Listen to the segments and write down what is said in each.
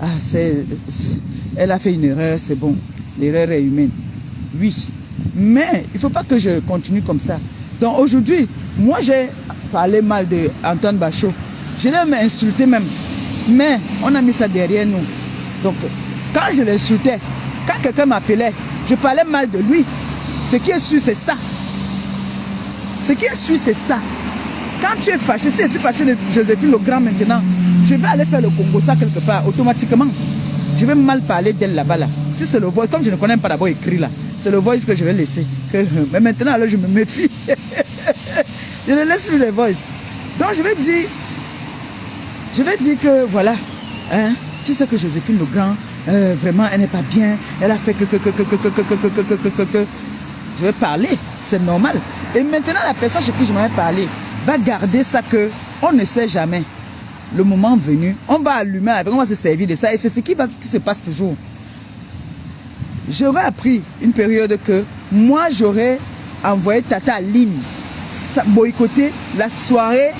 Ah, elle a fait une erreur, c'est bon. L'erreur est humaine. Oui. Mais il ne faut pas que je continue comme ça. Donc aujourd'hui, moi j'ai parlé mal d'Antoine Bachot. Je l'ai même insulté même. Mais on a mis ça derrière nous. Donc quand je l'insultais, quand quelqu'un m'appelait, je parlais mal de lui. Ce qui est sûr, c'est ça. Ce qui est sûr, c'est ça. Quand tu es fâché, si je suis fâché de Joséphine Legrand maintenant, je vais aller faire le Congo ça quelque part, automatiquement. Je vais mal parler d'elle là-bas. Là. Si c'est le voice, comme je ne connais pas d'abord écrit là, c'est le voice que je vais laisser. Mais maintenant, alors je me méfie. Je ne laisse plus les voice. Donc je vais dire que voilà, hein, tu sais que Joséphine Legrand, vraiment, elle n'est pas bien. Elle a fait que. Je vais parler, c'est normal. Et maintenant, la personne chez qui je m'avais parlé va garder ça que on ne sait jamais. Le moment venu, on va allumer avec, on va se servir de ça. Et c'est ce qui se passe toujours. J'aurais appris une période que moi, j'aurais envoyé Tata Aline boycotter la soirée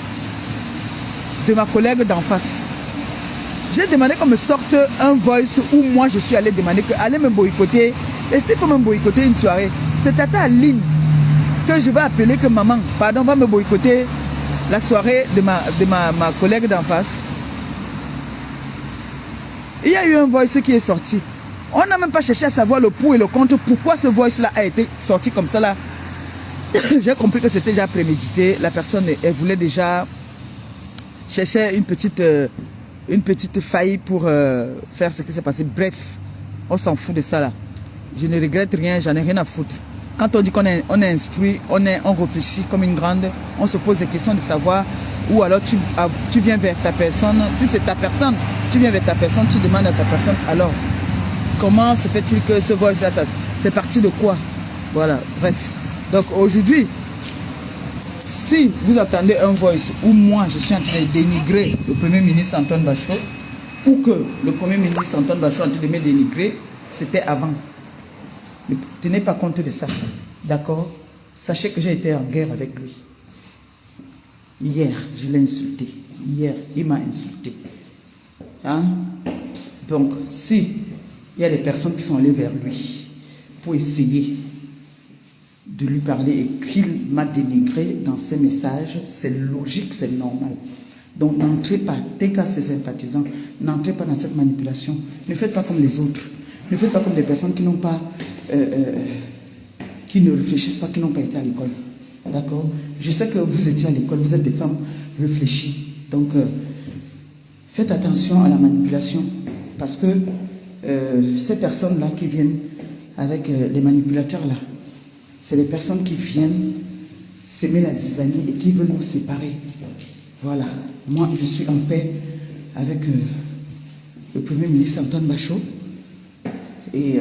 de ma collègue d'en face. J'ai demandé qu'on me sorte un voice où moi, je suis allé demander qu'elle allait me boycotter. Et s'il faut me boycotter une soirée, c'est Tata Aline que je vais appeler que maman, pardon, va me boycotter la soirée de ma collègue d'en face. Il y a eu un voice qui est sorti. On n'a même pas cherché à savoir le pour et le contre. Pourquoi ce voice-là a été sorti comme ça là. J'ai compris que c'était déjà prémédité. La personne, elle voulait déjà chercher une petite faille pour faire ce qui s'est passé. Bref, on s'en fout de ça là. Je ne regrette rien, j'en ai rien à foutre. Quand on dit qu'on est instruit, on réfléchit comme une grande, on se pose des questions de savoir, ou alors tu viens vers ta personne. Si c'est ta personne, tu viens vers ta personne, tu demandes à ta personne, alors, comment se fait-il que ce voice-là, c'est parti de quoi? Voilà, bref. Donc aujourd'hui, si vous attendez un voice où moi je suis en train de dénigrer le Premier ministre Antoine Bachot, ou que le Premier ministre Antoine Bachot est en train de me dénigrer, c'était avant. Ne tenez pas compte de ça. D'accord? Sachez que j'ai été en guerre avec lui. Hier, je l'ai insulté. Hier, il m'a insulté. Hein? Donc, si il y a des personnes qui sont allées vers lui pour essayer de lui parler et qu'il m'a dénigré dans ses messages, c'est logique, c'est normal. Donc, n'entrez pas, dès qu'à ses sympathisants, n'entrez pas dans cette manipulation. Ne faites pas comme les autres. Ne faites pas comme des personnes qui n'ont pas, qui ne réfléchissent pas, qui n'ont pas été à l'école. D'accord? Je sais que vous étiez à l'école, vous êtes des femmes réfléchies. Donc, faites attention à la manipulation. Parce que ces personnes-là qui viennent avec les manipulateurs là, c'est les personnes qui viennent s'aimer la zizanie et qui veulent nous séparer. Voilà. Moi, je suis en paix avec le Premier ministre Antoine Bachot. Et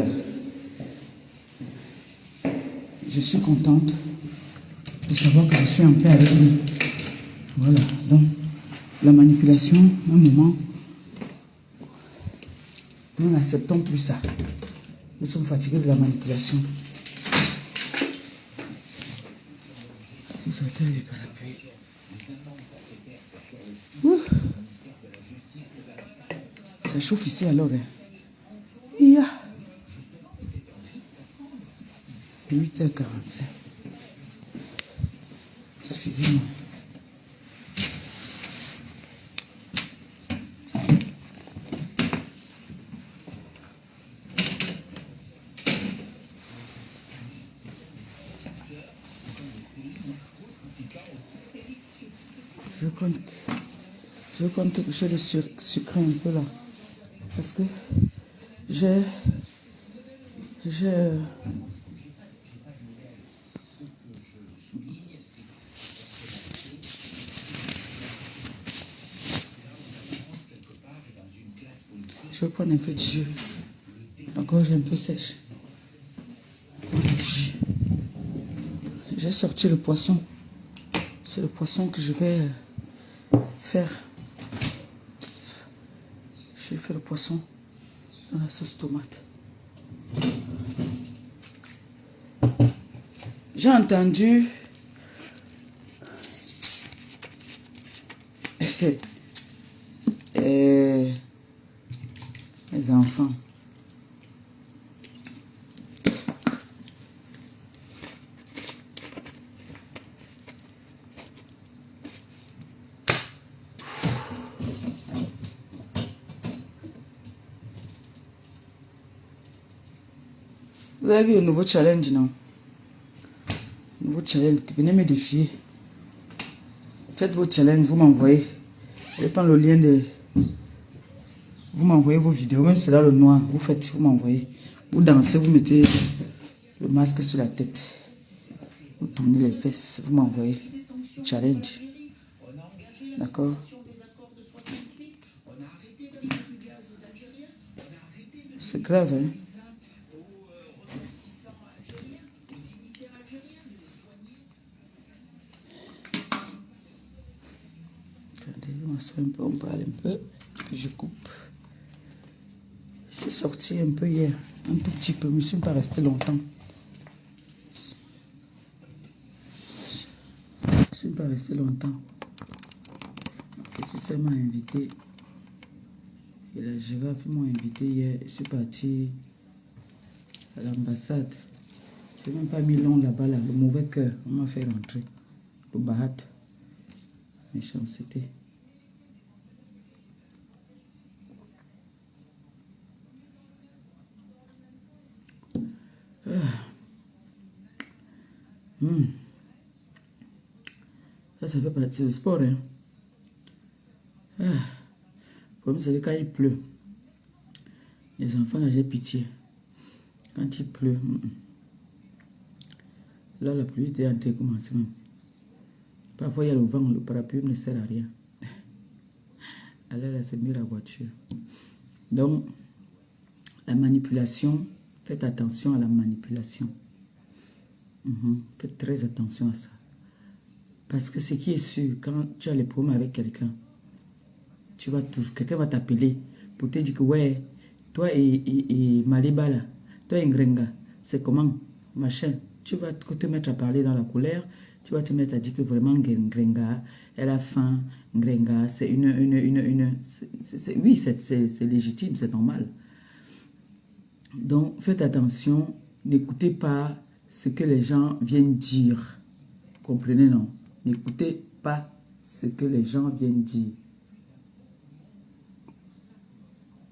je suis contente de savoir que je suis en paix avec lui. Voilà. Donc, la manipulation, un moment, nous n'acceptons plus ça. Nous sommes fatigués de la manipulation. Ça chauffe ici alors. Hein. Yeah. 8h45. Excusez-moi. Je compte que je le sucré un peu là. Parce que je vais prendre un peu de jus. La gorge est un peu sèche. J'ai sorti le poisson. C'est le poisson que je vais faire. Je fais le poisson dans la sauce tomate. J'ai entendu les enfants. Vous avez vu le nouveau challenge, non? Nouveau challenge, venez me défier. Faites vos challenges, vous m'envoyez. Je vais prendre le lien de... Vous m'envoyez vos vidéos, même si c'est là le noir. Vous faites, vous m'envoyez. Vous dansez, vous mettez le masque sur la tête. Vous tournez les fesses, vous m'envoyez. Challenge. D'accord? C'est grave, hein? Attendez, je m'assois un peu, on parle un peu, puis je coupe. Je suis sorti un peu hier, un tout petit peu, je ne suis pas resté longtemps. Je ne suis pas resté longtemps. Je suis seulement invité. Et la girafe m'a invité hier. Je suis parti à l'ambassade. Je n'ai même pas mis long là-bas, là. Le mauvais cœur, on m'a fait rentrer. Le bahat. Méchanceté. Ça fait partie du sport, hein. Le problème, c'est que quand il pleut, les enfants, là, j'ai pitié. Quand il pleut, là, la pluie était en train de commencer. Parfois, il y a le vent, le parapluie ne sert à rien. Alors là, c'est mieux la voiture. Donc, la manipulation, faites attention à la manipulation. Faites très attention à ça. Parce que ce qui est sûr, quand tu as les problèmes avec quelqu'un, tu vas toujours, quelqu'un va t'appeler pour te dire que ouais, toi et Maliba là, toi et Ngrenga, c'est comment, machin. Tu vas te mettre à parler dans la colère, tu vas te mettre à dire que vraiment Ngrenga, elle a faim, Ngrenga, c'est oui, c'est légitime, c'est normal. Donc, faites attention, n'écoutez pas ce que les gens viennent dire. Comprenez, non? N'écoutez pas ce que les gens viennent dire.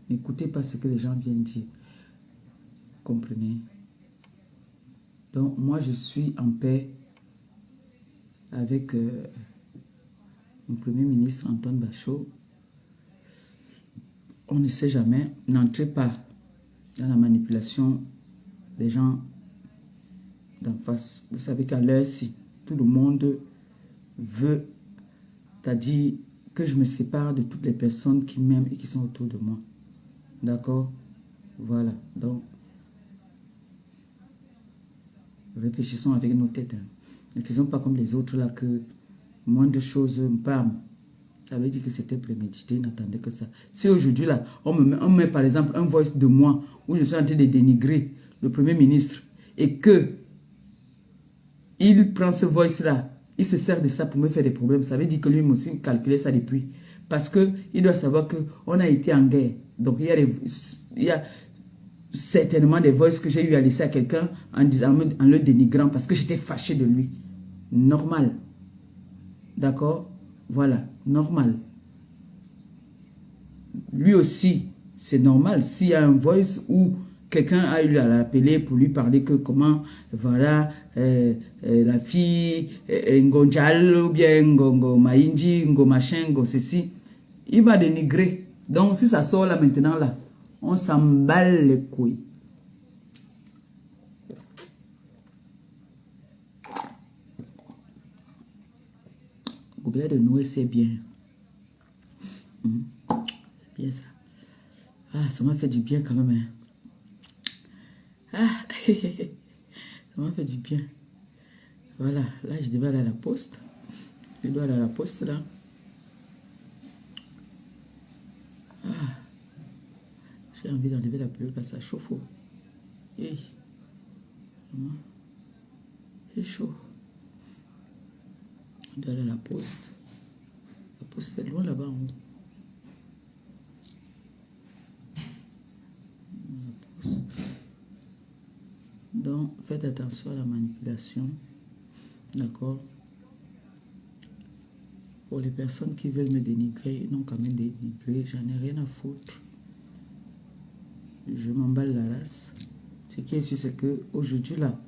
N'écoutez pas ce que les gens viennent dire. Comprenez? Donc, moi, je suis en paix avec mon Premier ministre Antoine Bachot. On ne sait jamais. N'entrez pas dans la manipulation des gens d'en face. Vous savez qu'à l'heure-ci, tout le monde veut, c'est-à-dire que je me sépare de toutes les personnes qui m'aiment et qui sont autour de moi. D'accord? Voilà. Donc, réfléchissons avec nos têtes. Hein. Ne faisons pas comme les autres là que moindre chose, bam. Ça veut dire que c'était prémédité, n'attendez que ça. Si aujourd'hui là, on met par exemple un voice de moi où je suis en train de dénigrer le Premier ministre et que il prend ce voice là, il se sert de ça pour me faire des problèmes. Ça veut dire que lui aussi calculait ça depuis. Parce qu'il doit savoir qu'on a été en guerre. Donc il y a certainement des voices que j'ai eu à laisser à quelqu'un en le dénigrant parce que j'étais fâché de lui. Normal. D'accord? Voilà. Normal. Lui aussi, c'est normal. S'il y a un voice où quelqu'un a eu à l'appeler pour lui parler que comment, voilà, la fille, Ngonjal, ou bien Ngo Maïnji, Ngo machin, Ngo ceci, il va dénigrer. Donc, si ça sort là maintenant, là, on s'emballe les couilles. Gobelet de Noël, c'est bien. C'est bien ça. Ah, ça m'a fait du bien quand même. Hein. Ah, ça m'a fait du bien. Voilà, là, je devais aller à la poste. Je dois aller à la poste, là. Ah, j'ai envie d'enlever la peluche, là, ça chauffe. Hey. C'est chaud. On doit aller à la poste. La poste, c'est loin là-bas en haut. Donc, faites attention à la manipulation. D'accord? Pour les personnes qui veulent me dénigrer, ils n'ont qu'à me dénigrer. J'en ai rien à foutre. Je m'emballe la race. Ce qui est sûr, c'est qu'aujourd'hui, là,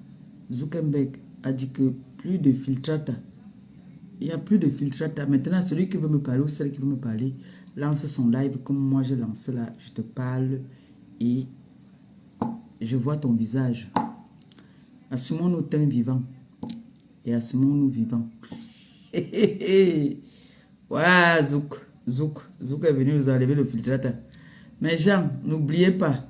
Zuckerberg a dit que plus de filtrata. Il n'y a plus de filtrata. Maintenant, celui qui veut me parler ou celle qui veut me parler, lance son live comme moi j'ai lancé là. Je te parle et je vois ton visage. Assumons-nous teint vivant. Et assumons-nous vivants. Voilà, Zouk est venu nous enlever le filtrata. Mais Jean, n'oubliez pas,